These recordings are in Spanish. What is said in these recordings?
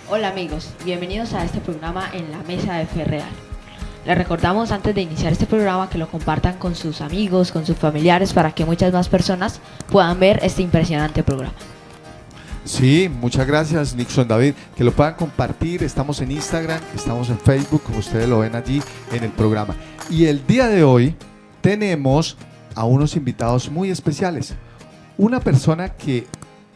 Hola amigos, bienvenidos a este programa en la Mesa de Fe Real. Les recordamos antes de iniciar este programa que lo compartan con sus amigos, con sus familiares, para que muchas más personas puedan ver este impresionante programa. Sí, muchas gracias Nixon David, que lo puedan compartir. Estamos en Instagram, estamos en Facebook, como ustedes lo ven allí en el programa. Y el día de hoy tenemos a unos invitados muy especiales. Una persona que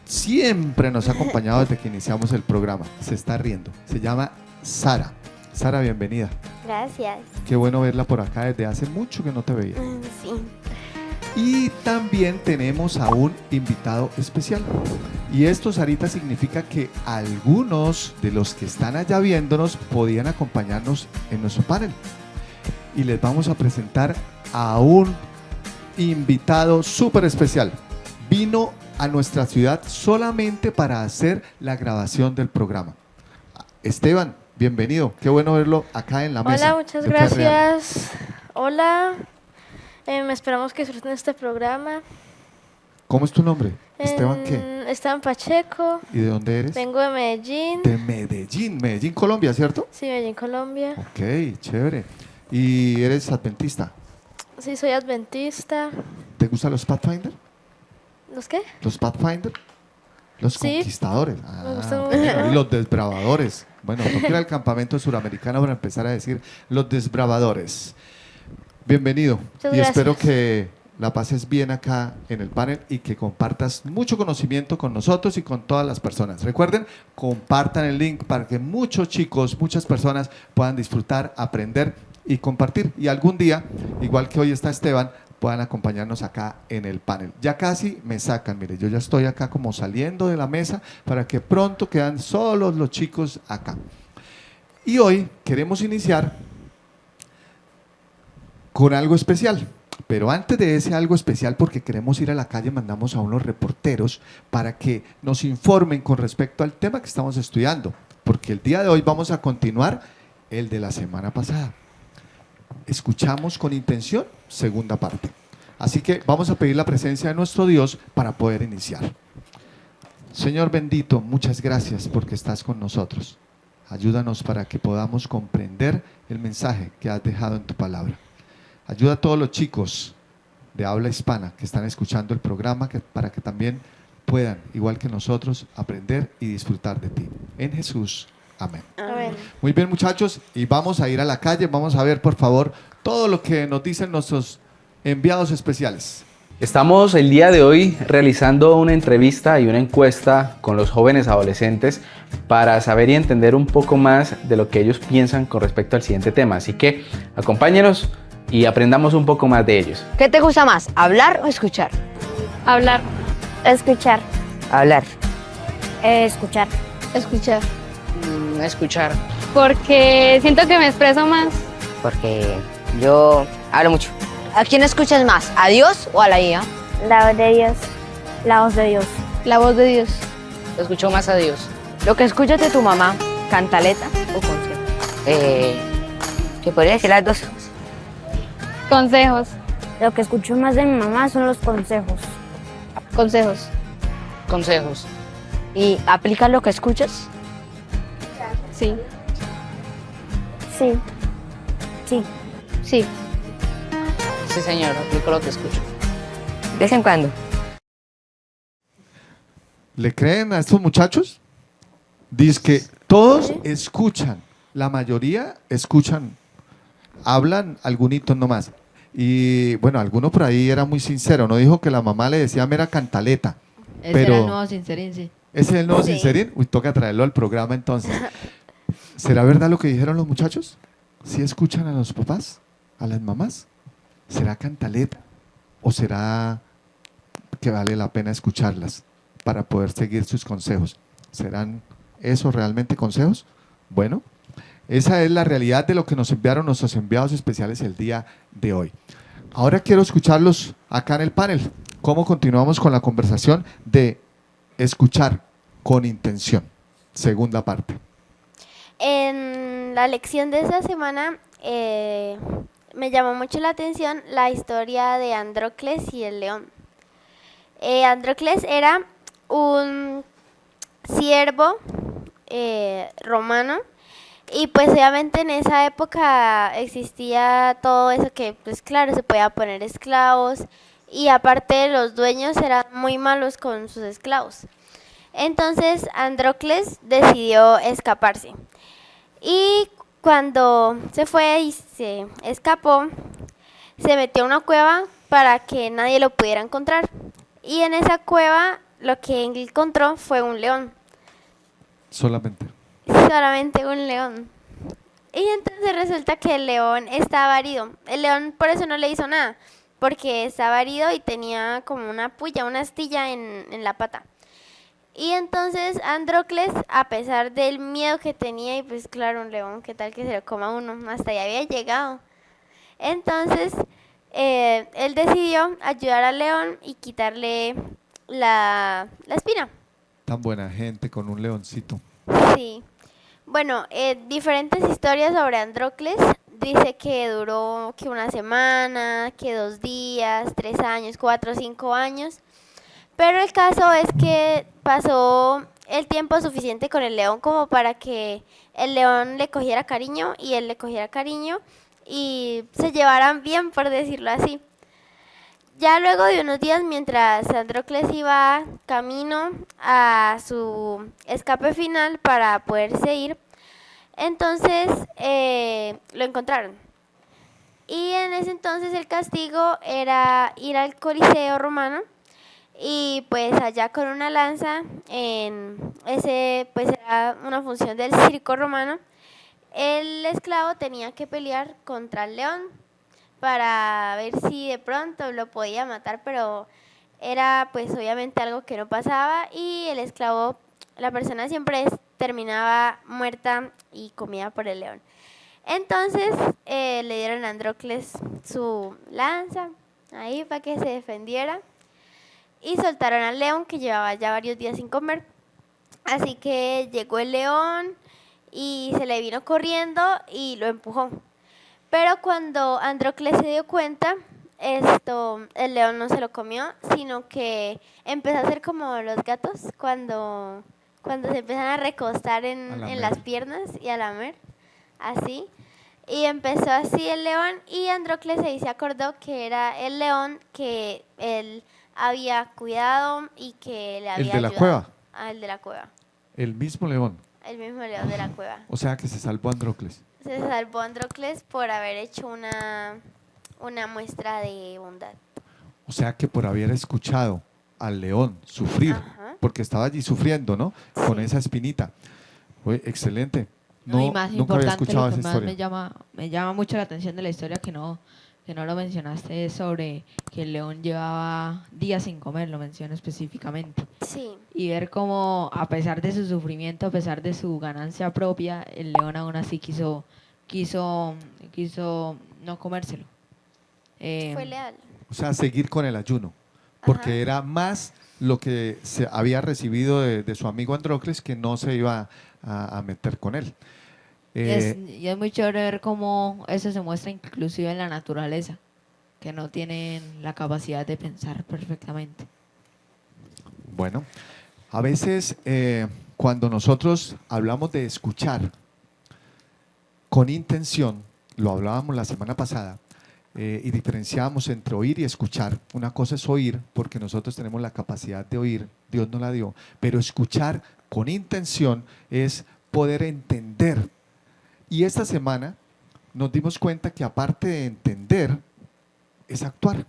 siempre nos ha acompañado desde que iniciamos el programa. Se está riendo. Se llama Sara. Sara, bienvenida. Gracias. Qué bueno verla por acá, desde hace mucho que no te veía. Sí. Y también tenemos a un invitado especial. Y esto, Sarita, significa que algunos de los que están allá viéndonos podían acompañarnos en nuestro panel. Y les vamos a presentar a un invitado súper especial. Vino a nuestra ciudad solamente para hacer la grabación del programa. Esteban, bienvenido. Qué bueno verlo acá en la mesa. Hola, muchas gracias. Hola. Esperamos que disfruten este programa. ¿Cómo es tu nombre? ¿Esteban qué? Esteban Pacheco. ¿Y de dónde eres? Vengo de Medellín. De Medellín, Medellín, Colombia, ¿cierto? Sí, Medellín, Colombia. Ok, chévere. ¿Y eres adventista? Sí, soy adventista. ¿Te gustan los Pathfinder? ¿Los qué? ¿Los Pathfinder? Los Sí, conquistadores. me gustan mucho. Y los desbravadores. Bueno, toca ir al campamento suramericano para empezar a decir los desbravadores. Bienvenido. Muchas Y gracias. espero que la pases bien acá en el panel y que compartas mucho conocimiento con nosotros y con todas las personas. Recuerden, compartan el link para que muchos chicos, muchas personas puedan disfrutar, aprender y compartir. Y algún día, igual que hoy está Esteban, puedan acompañarnos acá en el panel. Ya casi me sacan, mire, yo ya estoy acá como saliendo de la mesa para que pronto quedan solos los chicos acá. Y hoy queremos iniciar con algo especial. Pero antes de ese algo especial, porque queremos ir a la calle, mandamos a unos reporteros para que nos informen con respecto al tema que estamos estudiando. Porque el día de hoy vamos a continuar el de la semana pasada. Escuchamos con intención, segunda parte. Así que vamos a pedir la presencia de nuestro Dios para poder iniciar. Señor bendito, muchas gracias porque estás con nosotros. Ayúdanos para que podamos comprender el mensaje que has dejado en tu palabra. Ayuda a todos los chicos de habla hispana que están escuchando el programa para que también puedan, igual que nosotros, aprender y disfrutar de ti. En Jesús. Amén. Amén. Muy bien, muchachos, y vamos a ir a la calle. Vamos a ver, por favor, todo lo que nos dicen nuestros enviados especiales. Estamos el día de hoy realizando una entrevista y una encuesta con los jóvenes adolescentes para saber y entender un poco más de lo que ellos piensan con respecto al siguiente tema. Así que acompáñenos y aprendamos un poco más de ellos. ¿Qué te gusta más, hablar o escuchar? Hablar. Escuchar. Hablar. Escuchar. Escuchar, Escuchar. porque siento que me expreso más. Porque yo hablo mucho. ¿A quién escuchas más? ¿A Dios o a la IA? La voz de Dios. La voz de Dios. La voz de Dios. Escucho más a Dios. Lo que escuchas de tu mamá, cantaleta o consejo. ¿Qué podría decir las dos? Consejos. Lo que escucho más de mi mamá son los consejos. Consejos. Consejos. ¿Y aplicas lo que escuchas? Sí. Sí. Sí. Sí. Sí, señor, aplico lo que escucho. De vez en cuando. ¿Le creen a estos muchachos? Dice que todos escuchan, la mayoría escuchan, hablan algunitos nomás. Y bueno, alguno por ahí era muy sincero, no dijo que la mamá le decía mera cantaleta. Ese Pero- era el nuevo Sincerín, sí. ¿Ese es el nuevo Sí. sincerín? Uy, toca traerlo al programa entonces. ¿Será verdad lo que dijeron los muchachos? ¿Sí escuchan a los papás? ¿A las mamás? ¿Será cantaleta? ¿O será que vale la pena escucharlas para poder seguir sus consejos? ¿Serán esos realmente consejos? Bueno, esa es la realidad de lo que nos enviaron nuestros enviados especiales el día de hoy. Ahora quiero escucharlos acá en el panel. ¿Cómo continuamos con la conversación de escuchar con intención? Segunda parte. En la lección de esta semana me llamó mucho la atención la historia de Andrócles y el león. Andrócles era un siervo romano. Y pues obviamente en esa época existía todo eso que, pues claro, se podía poner esclavos y aparte los dueños eran muy malos con sus esclavos. Entonces Andrócles decidió escaparse y cuando se fue y se escapó, se metió a una cueva para que nadie lo pudiera encontrar. Y en esa cueva lo que encontró fue un león. Solamente. Solamente un león. Y entonces resulta que el león estaba herido. El león por eso no le hizo nada, porque estaba herido y tenía como una puya, una astilla en la pata. Y entonces Andrócles, a pesar del miedo que tenía, y pues claro, un león, ¿qué tal que se lo coma uno? Hasta ahí había llegado. Entonces, él decidió ayudar al león y quitarle la espina. Tan buena gente con un leoncito. Sí. Bueno, diferentes historias sobre Andrócles. Dice que duró que una semana, que 2 días, 3 años, 4, 5 años. Pero el caso es que pasó el tiempo suficiente con el león como para que el león le cogiera cariño y él le cogiera cariño y se llevaran bien, por decirlo así. Ya luego de unos días, mientras Andrócles iba camino a su escape final para poderse ir, entonces lo encontraron. Y en ese entonces el castigo era ir al Coliseo romano y pues allá con una lanza, en ese pues era una función del circo romano, el esclavo tenía que pelear contra el león para ver si de pronto lo podía matar, pero era pues obviamente algo que no pasaba y el esclavo, la persona siempre terminaba muerta y comida por el león. Entonces le dieron a Andrócles su lanza ahí para que se defendiera y soltaron al león que llevaba ya varios días sin comer. Así que llegó el león y se le vino corriendo y lo empujó. Pero cuando Andrócles se dio cuenta, el león no se lo comió, sino que empezó a hacer como los gatos cuando se empiezan a recostar A en lamer. las piernas y a lamer, así. Y empezó así el león y Andrócles ahí se acordó que era el león que él había cuidado y que le había de la ayudado. cueva. Ah, el de la cueva, El mismo león. el mismo león de la cueva. O sea que se salvó Andrócles. Se salvó Andrócles por haber hecho una muestra de bondad. O sea que por haber escuchado al león sufrir, Ajá. porque estaba allí sufriendo, ¿no? Con Sí. esa espinita. Fue excelente. No, No, y más nunca había importante, escuchado lo que esa más historia. me llama mucho la atención de la historia que no lo mencionaste es sobre que el león llevaba días sin comer, lo menciono específicamente. Sí, Y ver cómo a pesar de su sufrimiento, a pesar de su ganancia propia, el león aún así quiso no comérselo. fue leal. O sea, seguir con el ayuno, porque Ajá. era más lo que se había recibido de su amigo Andrócles que no se iba a meter con él. Y es muy chévere ver cómo eso se muestra inclusive en la naturaleza, que no tienen la capacidad de pensar perfectamente. Bueno, a veces cuando nosotros hablamos de escuchar con intención, lo hablábamos la semana pasada, y diferenciábamos entre oír y escuchar. Una cosa es oír, porque nosotros tenemos la capacidad de oír, Dios nos la dio, pero escuchar con intención es poder entender. Y esta semana nos dimos cuenta que aparte de entender, es actuar.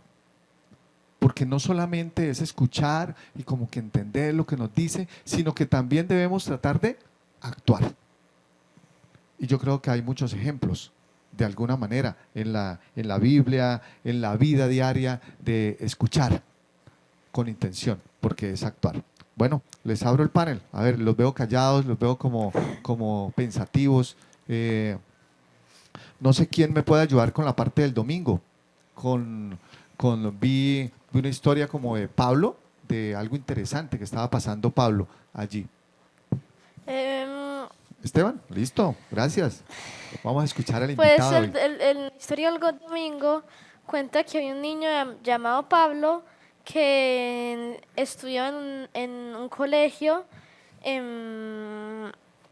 Porque no solamente es escuchar y como que entender lo que nos dice, sino que también debemos tratar de actuar. Y yo creo que hay muchos ejemplos, de alguna manera, en la Biblia, en la vida diaria, de escuchar con intención, porque es actuar. Bueno, les abro el panel. A ver, los veo callados, los veo como pensativos. No sé quién me puede ayudar con la parte del domingo. Vi una historia como de Pablo, de algo interesante que estaba pasando Pablo allí. Esteban, listo, gracias. Vamos a escuchar al Pues invitado. el historia del domingo cuenta que había un niño llamado Pablo que estudió en un colegio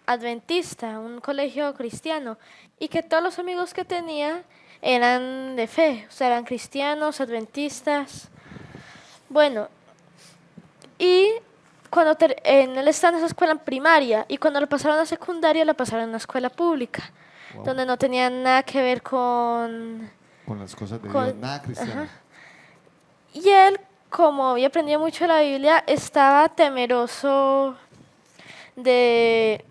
adventista, un colegio cristiano, y que todos los amigos que tenía eran de fe, o sea, eran cristianos, adventistas. Bueno, y él estaba en esa escuela primaria, y cuando lo pasaron a secundaria lo pasaron a una escuela pública, Wow. donde no tenían nada que ver con... Con las cosas de Con- Dios, nada cristiano. ajá. Y él, como había aprendido mucho la Biblia, estaba temeroso de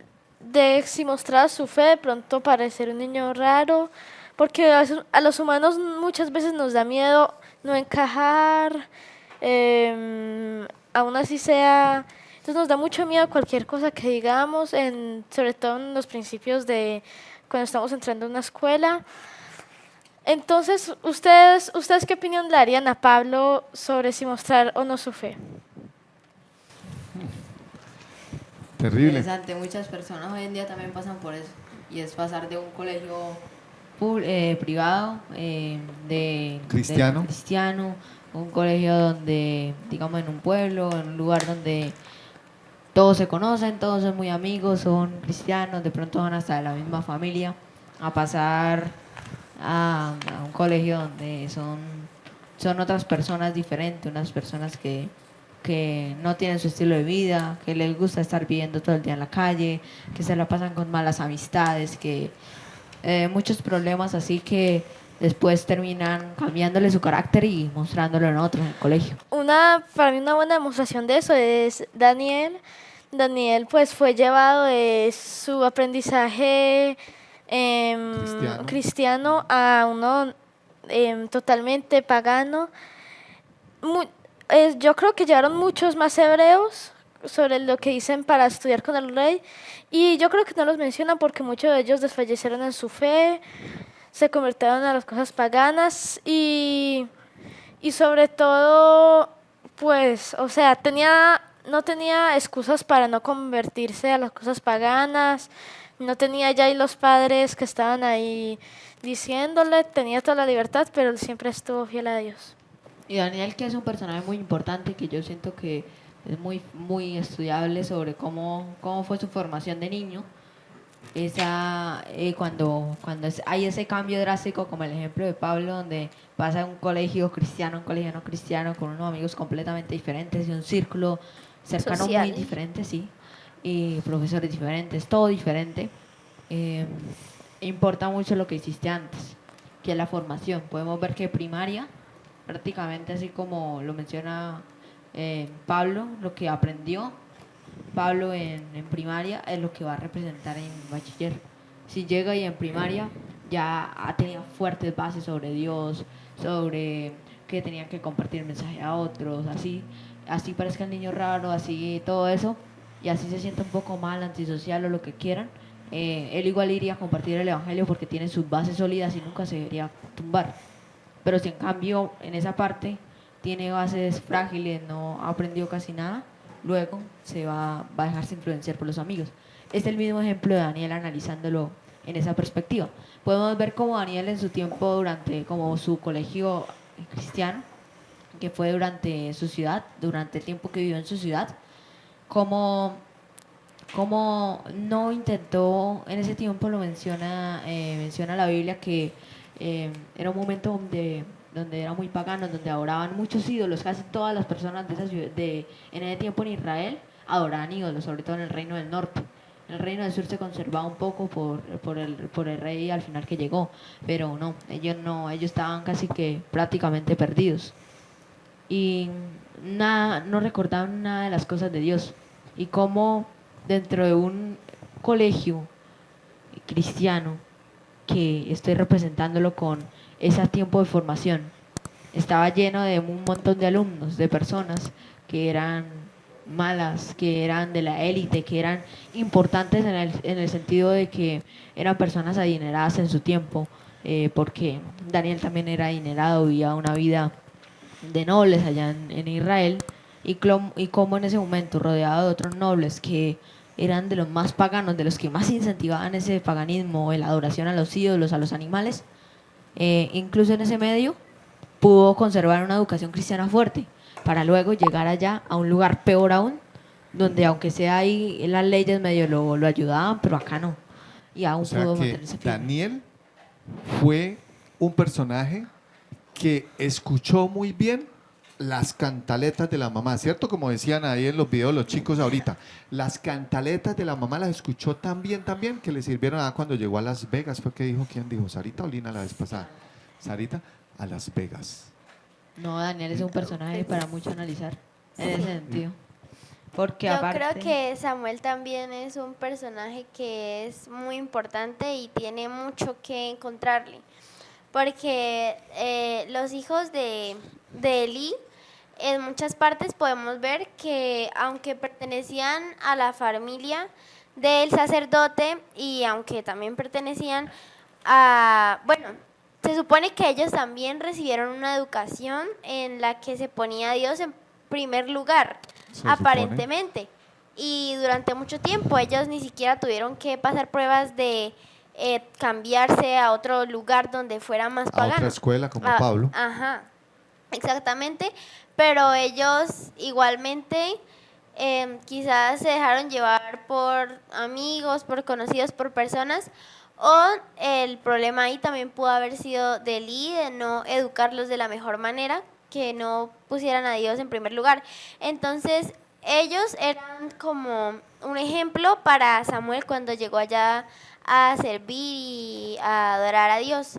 si mostraba su fe, de pronto parecer un niño raro, porque a los humanos muchas veces nos da miedo no encajar, aún así sea... Entonces nos da mucho miedo cualquier cosa que digamos, sobre todo en los principios de cuando estamos entrando a una escuela. Entonces, ¿ustedes qué opinión le darían a Pablo sobre si mostrar o no su fe? Terrible. Interesante, muchas personas hoy en día también pasan por eso. Y es pasar de un colegio privado, Cristiano. cristiano, un colegio donde, digamos, en un pueblo, en un lugar donde todos se conocen, todos son muy amigos, son cristianos, de pronto van hasta de la misma familia, a pasar a un colegio donde son otras personas diferentes, unas personas que no tienen su estilo de vida, que les gusta estar viviendo todo el día en la calle, que se la pasan con malas amistades, que muchos problemas así que después terminan cambiándole su carácter y mostrándolo en otros en el colegio. Para mí una buena demostración de eso es Daniel. Daniel pues fue llevado de su aprendizaje cristiano a uno totalmente pagano. Yo creo que llevaron muchos más hebreos sobre lo que dicen para estudiar con el rey, y yo creo que no los mencionan porque muchos de ellos desfallecieron en su fe, se convirtieron a las cosas paganas y sobre todo, pues, o sea, no tenía excusas para no convertirse a las cosas paganas, no tenía ya ahí los padres que estaban ahí diciéndole, tenía toda la libertad, pero él siempre estuvo fiel a Dios. Y Daniel, que es un personaje muy importante, que yo siento que es muy estudiable sobre cómo fue su formación de niño. Hay ese cambio drástico, como el ejemplo de Pablo, donde pasa de un colegio cristiano a un colegio no cristiano, con unos amigos completamente diferentes y un círculo cercano Social. muy diferente, sí, y profesores diferentes, todo diferente. Importa mucho lo que hiciste antes, que es la formación. Podemos ver que primaria, prácticamente así como lo menciona Pablo, lo que aprendió Pablo en primaria es lo que va a representar en bachiller. Si llega y en primaria ya ha tenido fuertes bases sobre Dios, sobre que tenía que compartir el mensaje a otros, así parezca el niño raro, así todo eso, y así se siente un poco mal, antisocial o lo que quieran, él igual iría a compartir el evangelio porque tiene sus bases sólidas y nunca se debería tumbar. Pero si en cambio en esa parte tiene bases frágiles, no ha aprendido casi nada, luego va a dejarse influenciar por los amigos. Es el mismo ejemplo de Daniel analizándolo en esa perspectiva. Podemos ver cómo Daniel en su tiempo durante como su colegio cristiano, que fue durante su ciudad, durante el tiempo que vivió en su ciudad, cómo no intentó, en ese tiempo lo menciona la Biblia, que era un momento donde era muy pagano, donde adoraban muchos ídolos. Casi todas las personas de esa ciudad, en ese tiempo en Israel, adoraban ídolos, sobre todo en el reino del norte. En el reino del sur se conservaba un poco por el rey al final que llegó, pero no, ellos estaban casi que prácticamente perdidos. Y no recordaban nada de las cosas de Dios. Y cómo dentro de un colegio cristiano, que estoy representándolo con ese tiempo de formación, estaba lleno de un montón de alumnos, de personas que eran malas, que eran de la élite, que eran importantes en el sentido de que eran personas adineradas en su tiempo, porque Daniel también era adinerado, vivía una vida de nobles allá en Israel, y cómo en ese momento, rodeado de otros nobles que eran de los más paganos, de los que más incentivaban ese paganismo, la adoración a los ídolos, a los animales, incluso en ese medio pudo conservar una educación cristiana fuerte, para luego llegar allá a un lugar peor aún, donde aunque sea ahí las leyes medio lo ayudaban, pero acá no. Y aún O sea pudo que mantenerse firme. Daniel fue un personaje que escuchó muy bien las cantaletas de la mamá, ¿cierto? Como decían ahí en los videos los chicos ahorita. Las cantaletas de la mamá las escuchó tan bien, que le sirvieron cuando llegó a Las Vegas. ¿Fue que dijo? ¿Quién dijo? ¿Sarita o Lina la vez pasada? Sarita, a Las Vegas. No, Daniel es un personaje para mucho analizar en ese sentido. Porque Yo aparte, creo que Samuel también es un personaje que es muy importante y tiene mucho que encontrarle. Porque los hijos de Eli, en muchas partes podemos ver que aunque pertenecían a la familia del sacerdote y aunque también pertenecían bueno, se supone que ellos también recibieron una educación en la que se ponía a Dios en primer lugar, Se aparentemente. Y durante mucho tiempo ellos ni siquiera tuvieron que pasar pruebas de cambiarse a otro lugar donde fuera más A pagano. otra escuela como Pablo. Ajá, exactamente. Pero ellos igualmente quizás se dejaron llevar por amigos, por conocidos, por personas. O el problema ahí también pudo haber sido de Lee, de no educarlos de la mejor manera, que no pusieran a Dios en primer lugar. Entonces, ellos eran como un ejemplo para Samuel cuando llegó allá a servir y a adorar a Dios,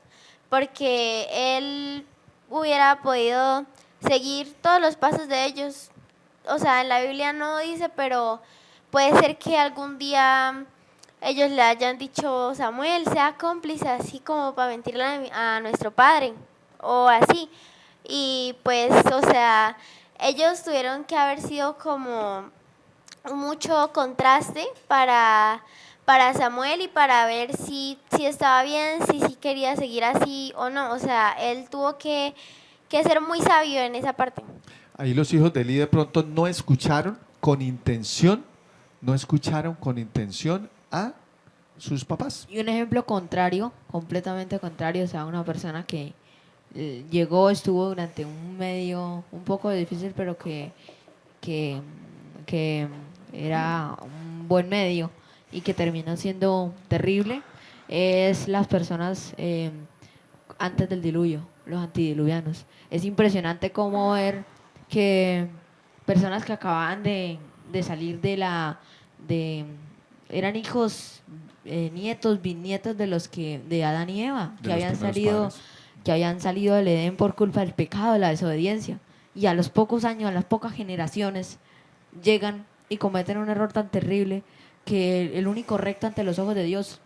porque él hubiera podido seguir todos los pasos de ellos. O sea, en la Biblia no dice, pero puede ser que algún día ellos le hayan dicho: Samuel, sea cómplice, así como para mentirle a nuestro padre, o así. Y pues, o sea, ellos tuvieron que haber sido como mucho contraste para Samuel y para ver si estaba bien, si quería seguir así o no. O sea, él tuvo que ser muy sabio en esa parte. Ahí los hijos de Eli de pronto no escucharon con intención a sus papás. y un ejemplo contrario, completamente contrario, o sea, una persona que llegó, estuvo durante un medio un poco difícil, pero que, que era un buen medio y que terminó siendo terrible, es las personas antes del diluvio, los antidiluvianos. Es impresionante cómo ver que personas que acababan de salir de eran hijos, nietos, bisnietos de Adán y Eva, De los primeros padres. que habían salido del Edén por culpa del pecado, de la desobediencia. Y a los pocos años, a las pocas generaciones, llegan y cometen un error tan terrible que el único recto ante los ojos de Dios,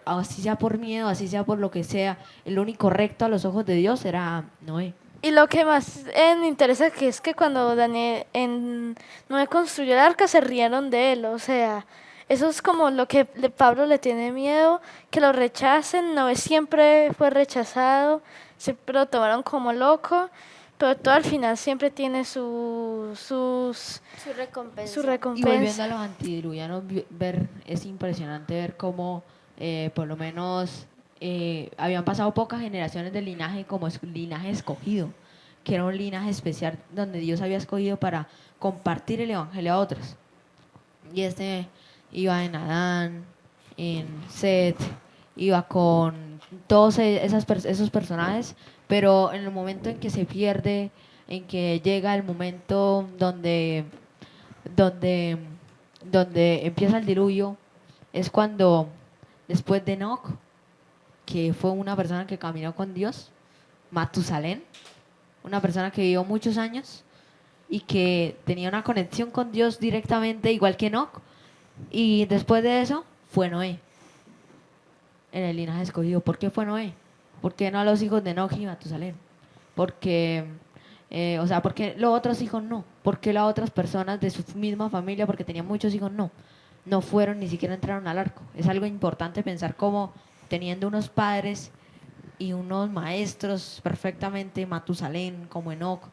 así sea por miedo, así sea por lo que sea, el único recto a los ojos de Dios era Noé. Y lo que más me interesa que es que cuando Noé construyó el arca se rieron de él, o sea, eso es como lo que Pablo le tiene miedo, que lo rechacen. Noé siempre fue rechazado, siempre lo tomaron como loco, pero todo al final siempre tiene su recompensa. Y volviendo recompensa. a los antidiluvianos, es impresionante ver cómo, por lo menos, habían pasado pocas generaciones del linaje como linaje escogido, que era un linaje especial donde Dios había escogido para compartir el evangelio a otros. Y iba en Adán, en Set, iba con todos esos personajes, pero en el momento en que se pierde, en que llega el momento donde empieza el diluvio, es cuando después de Enoc, que fue una persona que caminó con Dios, Matusalén, una persona que vivió muchos años y que tenía una conexión con Dios directamente, igual que Enoc, y después de eso fue Noé, en el linaje escogido. ¿Por qué fue Noé? ¿Por qué no a los hijos de Enoc y Matusalén? Porque ¿por qué los otros hijos no? ¿Por qué las otras personas de su misma familia, porque tenían muchos hijos, no fueron, ni siquiera entraron al arco? Es algo importante pensar cómo teniendo unos padres y unos maestros perfectamente, Matusalén como Enoc,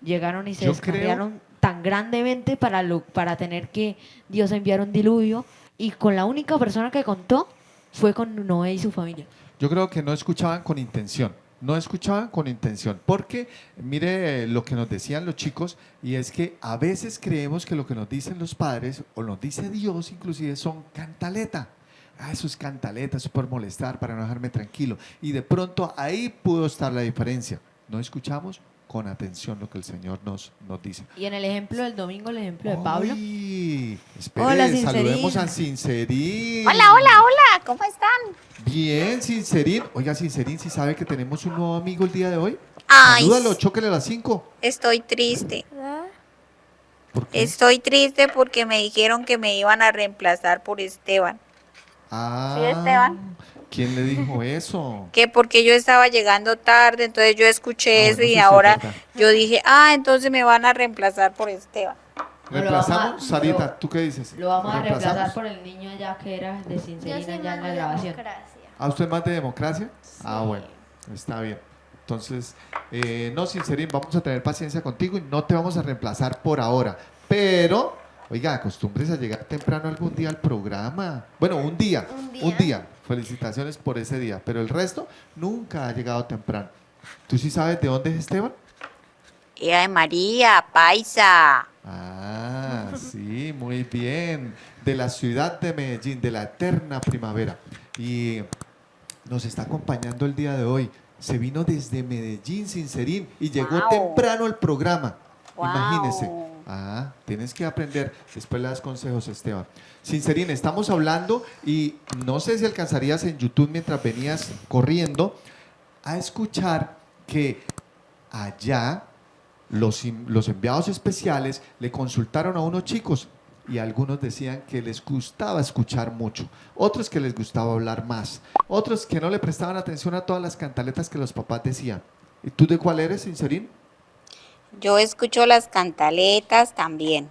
llegaron y se Yo descarriaron tan grandemente para tener que Dios enviar un diluvio, y con la única persona que contó fue con Noé y su familia. Yo creo que no escuchaban con intención. No escuchaban con intención, porque mire lo que nos decían los chicos, y es que a veces creemos que lo que nos dicen los padres, o nos dice Dios inclusive, son cantaleta. Ah, eso es cantaleta, eso es por molestar, para no dejarme tranquilo. Y de pronto ahí pudo estar la diferencia. No escuchamos con atención lo que el Señor nos dice. Y en el ejemplo del domingo, el ejemplo de Pablo. Uy, espere, Hola, Sincerín. saludemos a Sincerín. Hola, hola, hola, ¿cómo están? Bien, Sincerín. Oiga, Sincerín, ¿sí sabe que tenemos un nuevo amigo el día de hoy? Ay, Salúdalo, chóquele a las 5. estoy triste. ¿Por qué? Estoy triste porque me dijeron que me iban a reemplazar por Esteban. Ah, ¿Sí, Esteban? ¿Quién le dijo eso? Que porque yo estaba llegando tarde, entonces yo escuché Ah, eso bueno, y sí, sí, ahora es verdad. yo dije, entonces me van a reemplazar por Esteban. No, ¿Reemplazamos? lo- Sarita, ¿tú qué dices? Lo vamos a reemplazar ¿Reemplazamos? por el niño allá que era de Yo Sincerina soy ya más en la de grabación. democracia. ¿A usted más de democracia? Ah, bueno, está bien. Entonces, no, Sincerín, vamos a tener paciencia contigo y no te vamos a reemplazar por ahora. Pero, oiga, acostúmbrese a llegar temprano algún día al programa. Bueno, un día. Un día. Felicitaciones por ese día. Pero el resto nunca ha llegado temprano. ¿Tú sí sabes de dónde es Esteban? Era de María, paisa. Ah, sí, muy bien. De la ciudad de Medellín, de la eterna primavera. Y nos está acompañando el día de hoy. Se vino desde Medellín, Sincerín, y llegó Wow. temprano al programa. Wow. Imagínese. Ah, tienes que aprender. Después le das consejos, Esteban. Sincerín, estamos hablando y no sé si alcanzarías en YouTube mientras venías corriendo a escuchar que allá los enviados especiales le consultaron a unos chicos y algunos decían que les gustaba escuchar mucho, otros que les gustaba hablar más, otros que no le prestaban atención a todas las cantaletas que los papás decían. ¿Y tú de cuál eres, Sincerín? Yo escucho las cantaletas también,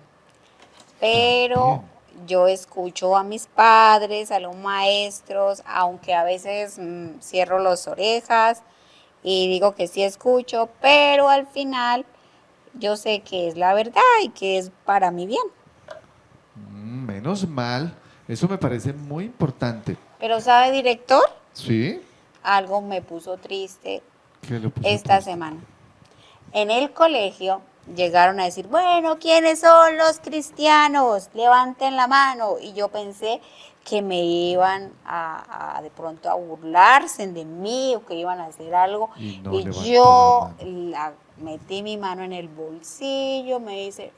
pero yo escucho a mis padres, a los maestros, aunque a veces cierro las orejas y digo que sí escucho, pero al final yo sé que es la verdad y que es para mi bien. Menos mal, eso me parece muy importante. Pero ¿sabe, director? ¿Sí? Algo me puso triste ¿Qué le puso esta triste? semana. En el colegio llegaron a decir, bueno, ¿quiénes son los cristianos? Levanten la mano. Y yo pensé que me iban a de pronto a burlarse de mí o que iban a hacer algo. Y no Y levantó yo la mano. metí mi mano en el bolsillo, me dice,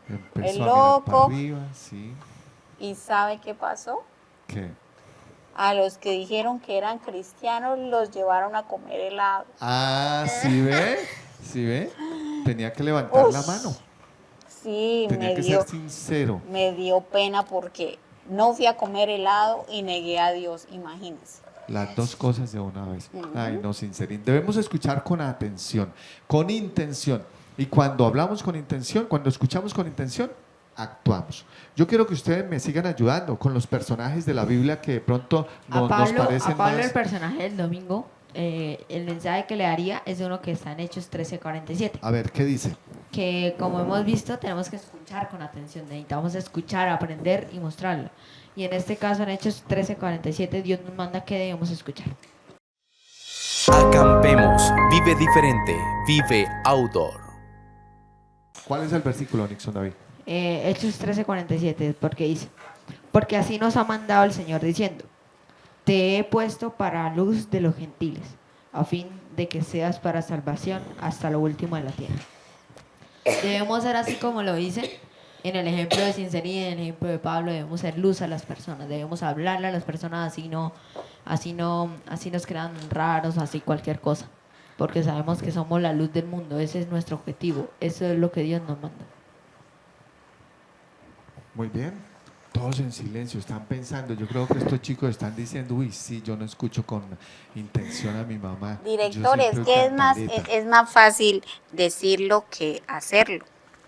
Empezó el a mirar loco. para arriba, sí. ¿y sabe qué pasó? ¿Qué? A los que dijeron que eran cristianos los llevaron a comer helado. Ah, ¿sí ve? ¿Sí ve? Tenía que levantar la Ush. mano. Sí, Tenía que ser sincero. me dio pena porque no fui a comer helado y negué a Dios, imagínense. Las dos cosas de una vez. Ujú. Ay, no, Sincerín. Debemos escuchar con atención, con intención. Y cuando hablamos con intención, cuando escuchamos con intención, actuamos. Yo quiero que ustedes me sigan ayudando con los personajes de la Biblia que de pronto nos parecen A Pablo, más. el personaje del domingo, el mensaje que le daría es de uno que está en Hechos 13:47. A ver, ¿qué dice? Que como hemos visto, tenemos que escuchar con atención. Necesitamos escuchar, aprender y mostrarlo. Y en este caso, en Hechos 13:47, Dios nos manda que debemos escuchar. Acampemos, vive diferente, vive outdoor. ¿Cuál es el versículo, Nixon David? Hechos 13:47, porque dice, porque así nos ha mandado el Señor diciendo, te he puesto para luz de los gentiles, a fin de que seas para salvación hasta lo último de la tierra. Debemos ser así como lo dice en el ejemplo de Sinceridad, en el ejemplo de Pablo, debemos ser luz a las personas, debemos hablarle a las personas, así nos crean raros, así cualquier cosa, porque sabemos que somos la luz del mundo, ese es nuestro objetivo, eso es lo que Dios nos manda. Muy bien. Todos en silencio, están pensando. Yo creo que estos chicos están diciendo, uy, sí, yo no escucho con intención a mi mamá. Director, Yo es siempre que es cantaleta. más fácil decirlo que hacerlo.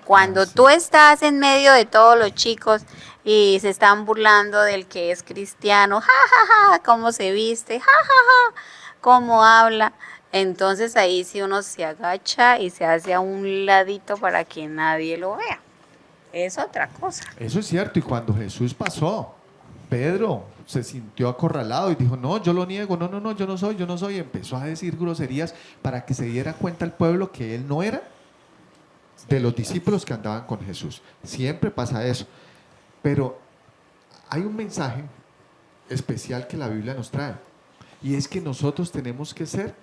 Cuando sí. tú estás en medio de todos los chicos y se están burlando del que es cristiano, ja, ja, ja, cómo se viste, ja, ja, ja, cómo habla, entonces ahí sí uno se agacha y se hace a un ladito para que nadie lo vea. Es otra cosa. Eso es cierto, y cuando Jesús pasó, Pedro se sintió acorralado y dijo, no, yo lo niego, no, no, no, yo no soy. Empezó a decir groserías para que se diera cuenta el pueblo que él no era de los discípulos que andaban con Jesús. Siempre pasa eso. Pero hay un mensaje especial que la Biblia nos trae, y es que nosotros tenemos que ser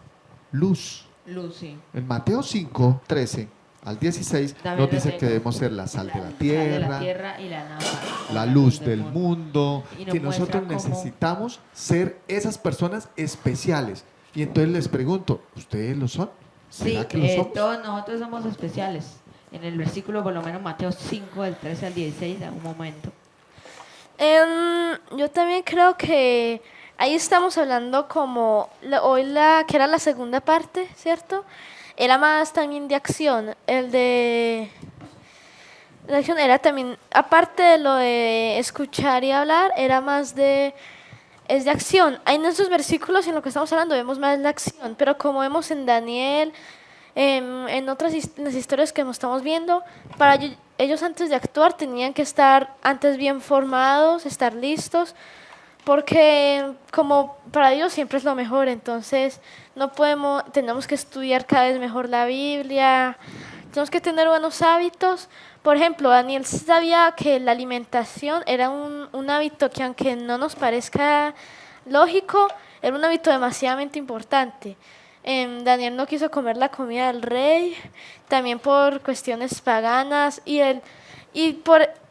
luz. Luz, sí. En Mateo 5, 13 al 16 También nos lo dice tengo. que debemos ser la sal de la Sal de tierra, la tierra y la lámpara. la luz del mundo, Y nos que nosotros muestra cómo- necesitamos ser esas personas especiales. Y entonces les pregunto, ¿ustedes lo son? Sí, ¿Será que lo somos? todos nosotros somos especiales. En el versículo, por lo menos Mateo 5, del 13 al 16, en un momento. Yo también creo que ahí estamos hablando como que era la segunda parte, ¿cierto? Era más también de acción. El de la acción era también, aparte de lo de escuchar y hablar, era más es de acción. Ahí en estos versículos en lo que estamos hablando vemos más la acción, pero como vemos en Daniel, en otras las historias que nos estamos viendo, ellos antes de actuar tenían que estar antes bien formados, estar listos, porque como para Dios siempre es lo mejor, entonces tenemos que estudiar cada vez mejor la Biblia, tenemos que tener buenos hábitos. Por ejemplo, Daniel sabía que la alimentación era un hábito que, aunque no nos parezca lógico, era un hábito demasiadamente importante. Daniel no quiso comer la comida del rey, también por cuestiones paganas,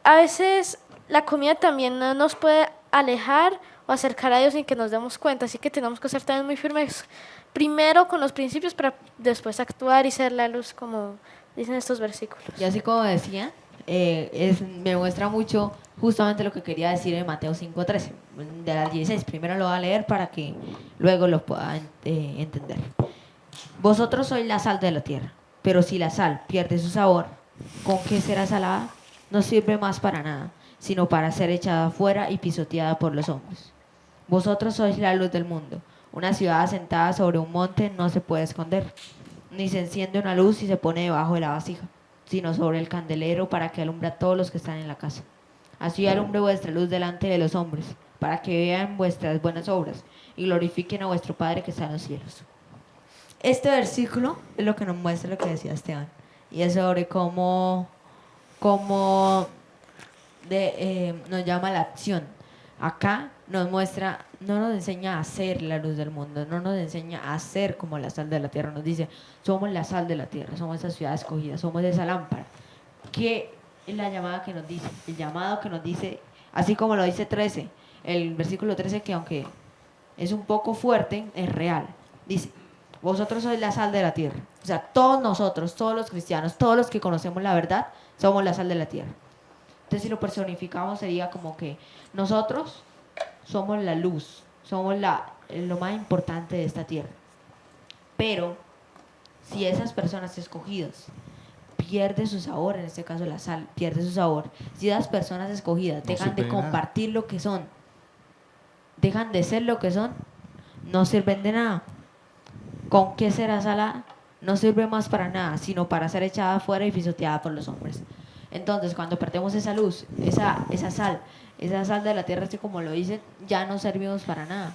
a veces la comida también no nos puede alejar o acercar a Dios sin que nos demos cuenta, así que tenemos que ser también muy firmes, primero con los principios para después actuar y ser la luz, como dicen estos versículos. Y así como decía, me muestra mucho justamente lo que quería decir en Mateo 5:13, de las 16. Primero lo voy a leer para que luego lo pueda entender. Vosotros sois la sal de la tierra, pero si la sal pierde su sabor, ¿con qué será salada? No sirve más para nada, sino para ser echada afuera y pisoteada por los hombres. Vosotros sois la luz del mundo. Una ciudad asentada sobre un monte no se puede esconder, ni se enciende una luz y se pone debajo de la vasija, sino sobre el candelero para que alumbre a todos los que están en la casa. Así alumbre vuestra luz delante de los hombres, para que vean vuestras buenas obras y glorifiquen a vuestro Padre que está en los cielos. Este versículo es lo que nos muestra lo que decía Esteban, y es sobre cómo nos llama la acción. Acá nos muestra, no nos enseña a ser la luz del mundo, no nos enseña a ser como la sal de la tierra, nos dice, somos la sal de la tierra, somos esa ciudad escogida, somos esa lámpara. ¿Qué es la llamada que nos dice? El llamado que nos dice, así como lo dice 13, el versículo 13, que aunque es un poco fuerte, es real. Dice, vosotros sois la sal de la tierra. O sea, todos nosotros, todos los cristianos, todos los que conocemos la verdad, somos la sal de la tierra. Entonces, si lo personificamos, sería como que nosotros somos la luz, somos lo más importante de esta tierra. Pero, si esas personas escogidas pierden su sabor, en este caso la sal pierde su sabor, si esas personas escogidas No dejan sirve de de nada. compartir lo que son, dejan de ser lo que son, no sirven de nada. ¿Con qué será salada? No sirve más para nada, sino para ser echada afuera y pisoteada por los hombres. Entonces, cuando perdemos esa luz, esa sal de la tierra, así como lo dicen, ya no servimos para nada.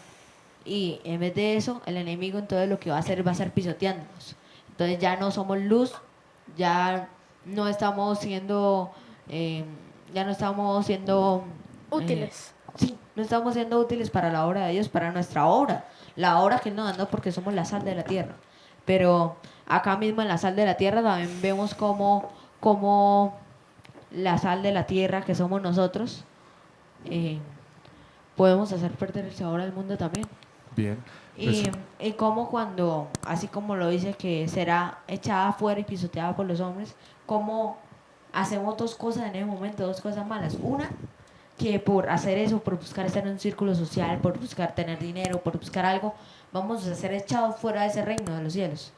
Y en vez de eso, el enemigo entonces lo que va a hacer pisoteándonos. Entonces ya no somos luz, ya no estamos siendo Útiles. Sí, no estamos siendo útiles para la obra de Dios, para nuestra obra, la obra que Él nos mandó, porque somos la sal de la tierra. Pero acá mismo en la sal de la tierra también vemos como la sal de la tierra que somos nosotros, podemos hacer perder el sabor al mundo también. Bien. Pues, Y como cuando, así como lo dice, que será echada afuera y pisoteada por los hombres, como hacemos dos cosas en ese momento, dos cosas malas. Una, que por hacer eso, por buscar estar en un círculo social, por buscar tener dinero, por buscar algo, vamos a ser echados fuera de ese reino de los cielos.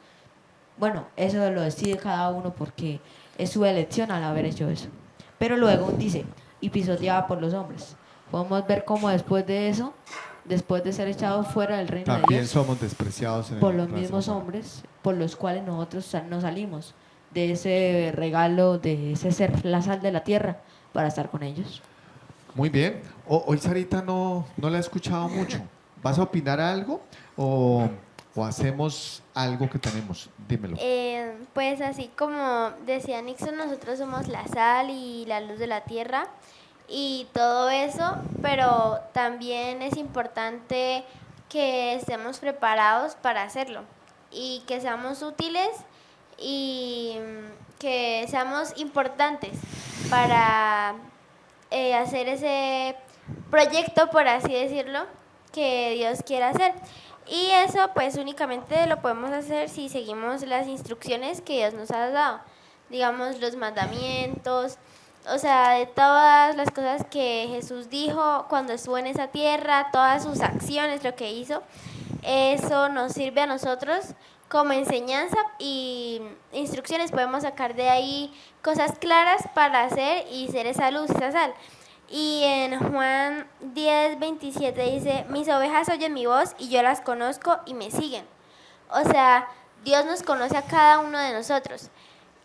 Bueno, eso lo decide cada uno porque es su elección al haber hecho eso. Pero luego dice, y pisoteada por los hombres. Podemos ver cómo después de eso, después de ser echados fuera del reino de también Dios, somos despreciados en por el los raza mismos humana. hombres por los cuales nosotros nos salimos de ese regalo, de ese ser la sal de la tierra, para estar con ellos. Muy bien. Hoy Sarita no la he escuchado mucho. ¿Vas a opinar algo o hacemos algo que tenemos? Dímelo. Pues así como decía Nixon, nosotros somos la sal y la luz de la tierra y todo eso, pero también es importante que estemos preparados para hacerlo y que seamos útiles y que seamos importantes para hacer ese proyecto, por así decirlo, que Dios quiere hacer. Y eso pues únicamente lo podemos hacer si seguimos las instrucciones que Dios nos ha dado, digamos los mandamientos, o sea, de todas las cosas que Jesús dijo cuando estuvo en esa tierra, todas sus acciones, lo que hizo, eso nos sirve a nosotros como enseñanza y instrucciones. Podemos sacar de ahí cosas claras para hacer y ser esa luz, esa sal. Y en Juan 10:27 dice, mis ovejas oyen mi voz y yo las conozco y me siguen. O sea, Dios nos conoce a cada uno de nosotros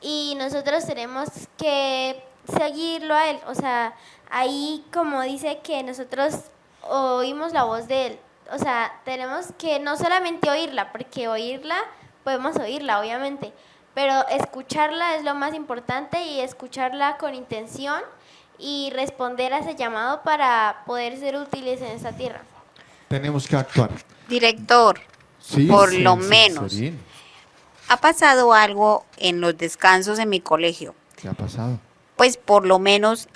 y nosotros tenemos que seguirlo a Él. O sea, ahí como dice que nosotros oímos la voz de Él. O sea, tenemos que no solamente oírla, porque oírla, podemos oírla obviamente, pero escucharla es lo más importante y escucharla con intención y responder a ese llamado para poder ser útiles en esta tierra. Tenemos que actuar. Director, Sí, por sí, lo sí, menos, Serín. ha pasado algo en los descansos en mi colegio. ¿Qué ha pasado? Pues por lo menos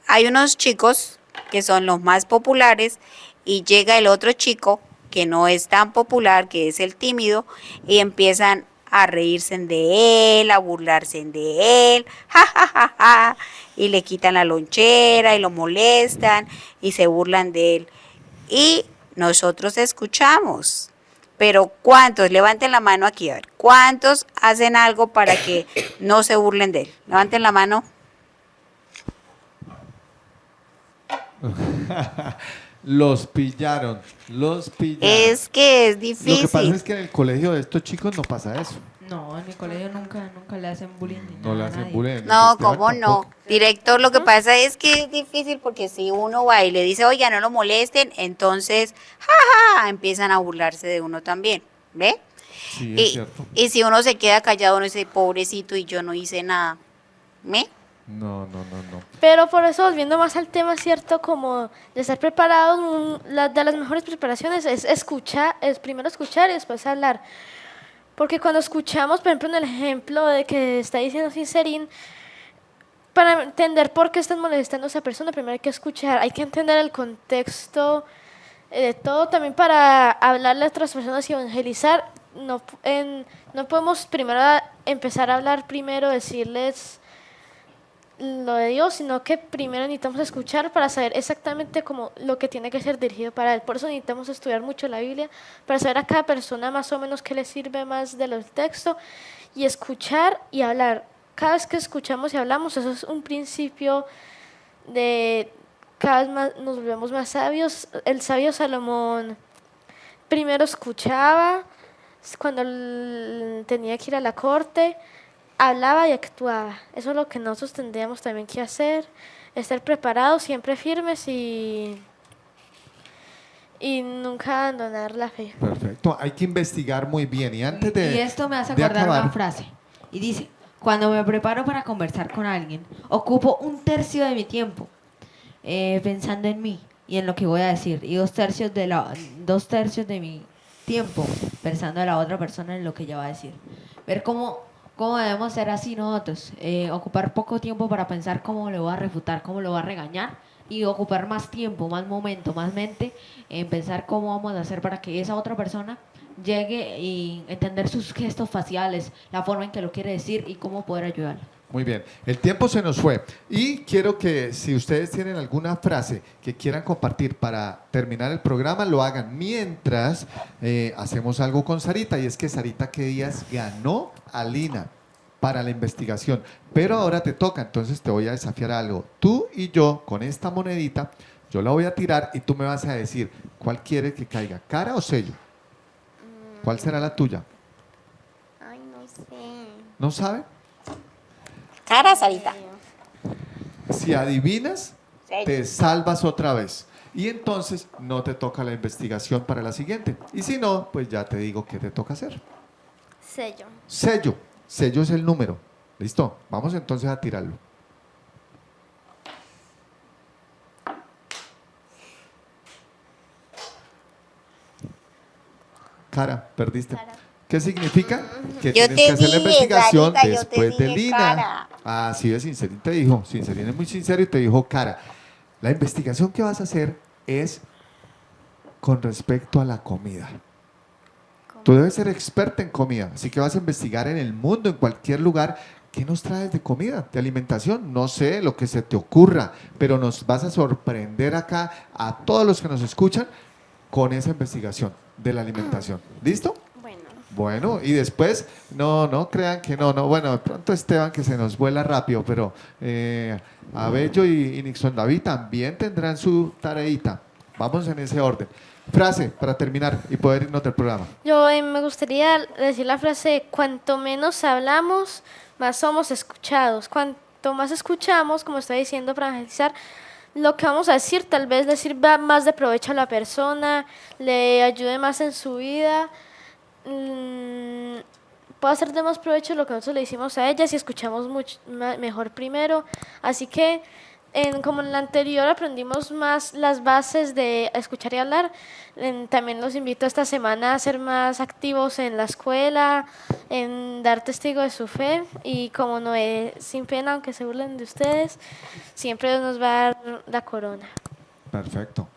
hay unos chicos que son los más populares y llega el otro chico que no es tan popular, que es el tímido, y empiezan a reírse de él, a burlarse de él, ja, ja, ja, ja, y le quitan la lonchera y lo molestan y se burlan de él. Y nosotros escuchamos. Pero ¿cuántos? Levanten la mano aquí, a ver. ¿Cuántos hacen algo para que no se burlen de él? Levanten la mano. Los pillaron, los pillaron. Es que es Lo que pasa difícil. es que en el colegio de estos chicos no pasa eso. No, en mi colegio nunca le hacen bullying. ni No le nada a hacen nadie. bullying. No, Esteban ¿cómo no? tampoco. Director, lo que pasa es que es difícil porque si uno va y le dice, oiga, no lo molesten, entonces, jaja, empiezan a burlarse de uno también, ¿ve? Sí, es Y, cierto. y si uno se queda callado, uno dice, pobrecito, y yo no hice nada, ¿ve? No. Pero por eso, volviendo más al tema, ¿cierto? Como de estar preparados, de las mejores preparaciones es escuchar, es primero escuchar y después hablar. Porque cuando escuchamos, por ejemplo, en el ejemplo de que está diciendo Sincerín, para entender por qué están molestando a esa persona, primero hay que escuchar, hay que entender el contexto de todo, también para hablarle a otras personas y evangelizar. No podemos primero empezar a hablar, primero decirles lo de Dios, sino que primero necesitamos escuchar para saber exactamente cómo lo que tiene que ser dirigido para Él. Por eso necesitamos estudiar mucho la Biblia, para saber a cada persona más o menos qué le sirve más de los textos, y escuchar y hablar. Cada vez que escuchamos y hablamos, eso es un principio de cada vez más nos volvemos más sabios. El sabio Salomón primero escuchaba cuando tenía que ir a la corte, hablaba y actuaba. Eso es lo que nosotros tendríamos también que hacer, estar preparados, siempre firmes y nunca abandonar la fe. Perfecto, hay que investigar muy bien. Y antes de Y esto me hace de acordar acabar, una frase. Y dice, cuando me preparo para conversar con alguien, ocupo 1/3 de mi tiempo pensando en mí y en lo que voy a decir. Y 2/3 de mi tiempo pensando en la otra persona en lo que ella va a decir. Ver cómo debemos ser así nosotros. Ocupar poco tiempo para pensar cómo le voy a refutar, cómo lo voy a regañar. Y ocupar más tiempo, más momento, más mente en pensar cómo vamos a hacer para que esa otra persona llegue y entender sus gestos faciales, la forma en que lo quiere decir y cómo poder ayudarlo. muy bien, el tiempo se nos fue. Y quiero que si ustedes tienen alguna frase que quieran compartir para terminar el programa, lo hagan mientras hacemos algo con Sarita. Y es que Sarita, ¿qué días ganó a Lina para la investigación? Pero ahora te toca, entonces te voy a desafiar a algo. Tú y yo, con esta monedita, yo la voy a tirar y tú me vas a decir cuál quieres que caiga, cara o sello. ¿Cuál será la tuya? Ay, no sé. ¿No sabe? Cara, Sarita. Si adivinas, te salvas otra vez. Y entonces no te toca la investigación para la siguiente. Y si no, pues ya te digo qué te toca hacer. Sello. Sello. Sello es el número. ¿Listo? Vamos entonces a tirarlo. Cara, perdiste. Cara. ¿Qué significa? Que Yo tienes te que hacer la dije, investigación Sarita, yo te después de dije Lina. cara. Así de Sincerín te dijo. Sincerín es muy sincero y te dijo cara. La investigación que vas a hacer es con respecto a la comida. Tú debes ser experta en comida, así que vas a investigar en el mundo, en cualquier lugar. ¿Qué nos traes de comida, de alimentación? No sé, lo que se te ocurra, pero nos vas a sorprender acá a todos los que nos escuchan con esa investigación de la alimentación. ¿Listo? Bueno. Bueno, y después, no crean que no, bueno, de pronto Esteban que se nos vuela rápido, pero Abello y Nixon David también tendrán su tareita. Vamos en ese orden. Frase para terminar y poder irnos del programa. Yo me gustaría decir la frase, cuanto menos hablamos, más somos escuchados. Cuanto más escuchamos, como está diciendo, para analizar lo que vamos a decir, tal vez le sirva más de provecho a la persona, le ayude más en su vida, puede hacer de más provecho lo que nosotros le hicimos a ella si escuchamos mejor primero. Así que, como en la anterior aprendimos más las bases de escuchar y hablar, también los invito esta semana a ser más activos en la escuela, en dar testigo de su fe, y como Noé, sin pena, aunque se burlen de ustedes, siempre Dios nos va a dar la corona. Perfecto.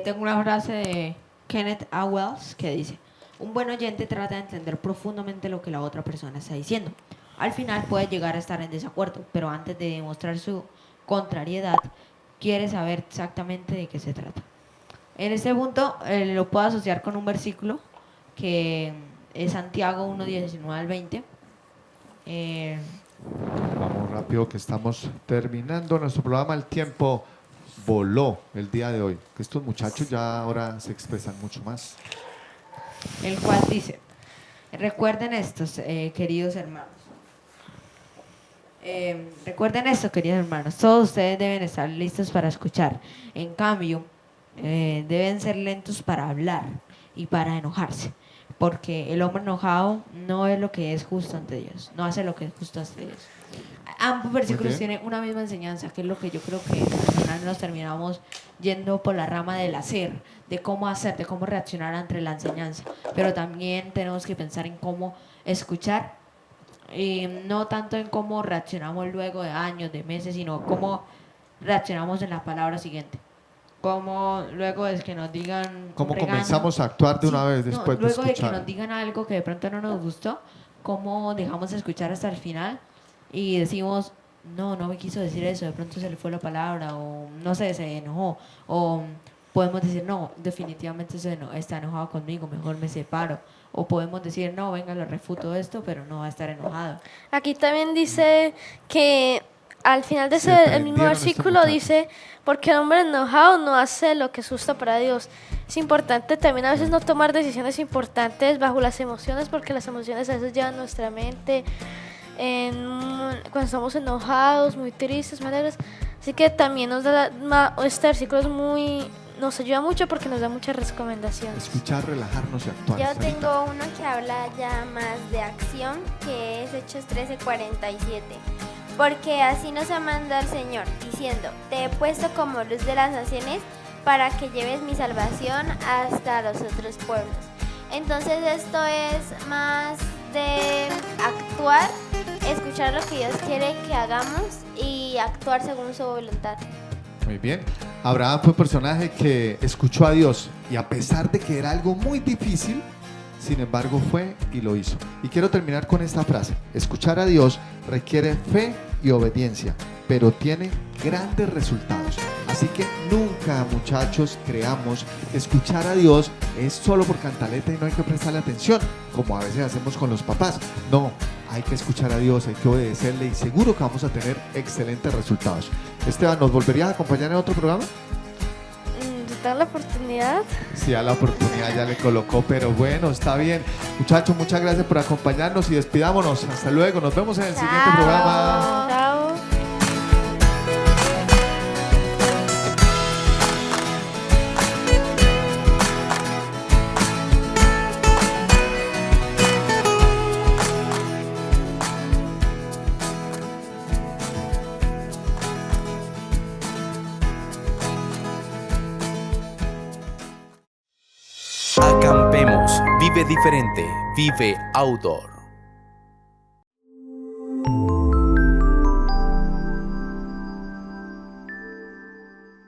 Tengo una frase de Kenneth A. Wells que dice: un buen oyente trata de entender profundamente lo que la otra persona está diciendo. Al final puede llegar a estar en desacuerdo, pero antes de demostrar su contrariedad, quiere saber exactamente de qué se trata. En este punto lo puedo asociar con un versículo que es Santiago 1:19 al 20. Vamos rápido que estamos terminando nuestro programa. El tiempo voló el día de hoy. Que estos muchachos ya ahora se expresan mucho más. El cual dice: recuerden estos, queridos hermanos. Recuerden esto, queridos hermanos, todos ustedes deben estar listos para escuchar. En cambio, deben ser lentos para hablar y para enojarse, porque el hombre enojado no es lo que es justo ante Dios, no hace lo que es justo ante Dios. Ambos versículos tienen una misma enseñanza, que es lo que yo creo que al final nos terminamos yendo por la rama del hacer, de cómo hacer, de cómo reaccionar ante la enseñanza, pero también tenemos que pensar en cómo escuchar, y no tanto en cómo reaccionamos luego de años, de meses, sino cómo reaccionamos en la palabra siguiente. Cómo luego de que nos digan ¿Cómo un regaño, comenzamos a actuar de una vez después de luego de que escuchar? nos digan algo que de pronto no nos gustó, cómo dejamos de escuchar hasta el final y decimos: no me quiso decir eso, de pronto se le fue la palabra, o no sé, se enojó, o podemos decir: no, definitivamente está enojado conmigo, mejor me separo. O podemos decir: no, venga, le refuto esto, pero no va a estar enojado. Aquí también dice que al final de el mismo versículo dice: porque el hombre enojado no hace lo que es justo para Dios. Es importante también a veces no tomar decisiones importantes bajo las emociones, porque las emociones a veces llevan nuestra mente cuando estamos enojados, muy tristes, muy alegres. Así que también este versículo nos ayuda mucho porque nos da muchas recomendaciones. Escuchar, relajarnos y actuar. Yo Sarita. tengo uno que habla ya más de acción, que es Hechos 13:47. Porque así nos ha mandado el Señor, diciendo: te he puesto como luz de las naciones para que lleves mi salvación hasta los otros pueblos. Entonces esto es más de actuar, escuchar lo que Dios quiere que hagamos y actuar según su voluntad. Muy bien. Abraham fue un personaje que escuchó a Dios y a pesar de que era algo muy difícil, sin embargo fue y lo hizo. Y quiero terminar con esta frase: escuchar a Dios requiere fe y obediencia, pero tiene grandes resultados. Así que nunca, muchachos, creamos que escuchar a Dios es solo por cantaleta y no hay que prestarle atención, como a veces hacemos con los papás. No, hay que escuchar a Dios, hay que obedecerle y seguro que vamos a tener excelentes resultados. Esteban, ¿nos volverías a acompañar en otro programa? Si te dan la oportunidad. Sí, a la oportunidad ya le colocó, pero bueno, está bien. Muchachos, muchas gracias por acompañarnos y despidámonos. Hasta luego, nos vemos en el siguiente programa. Chao. Vive diferente, vive outdoor.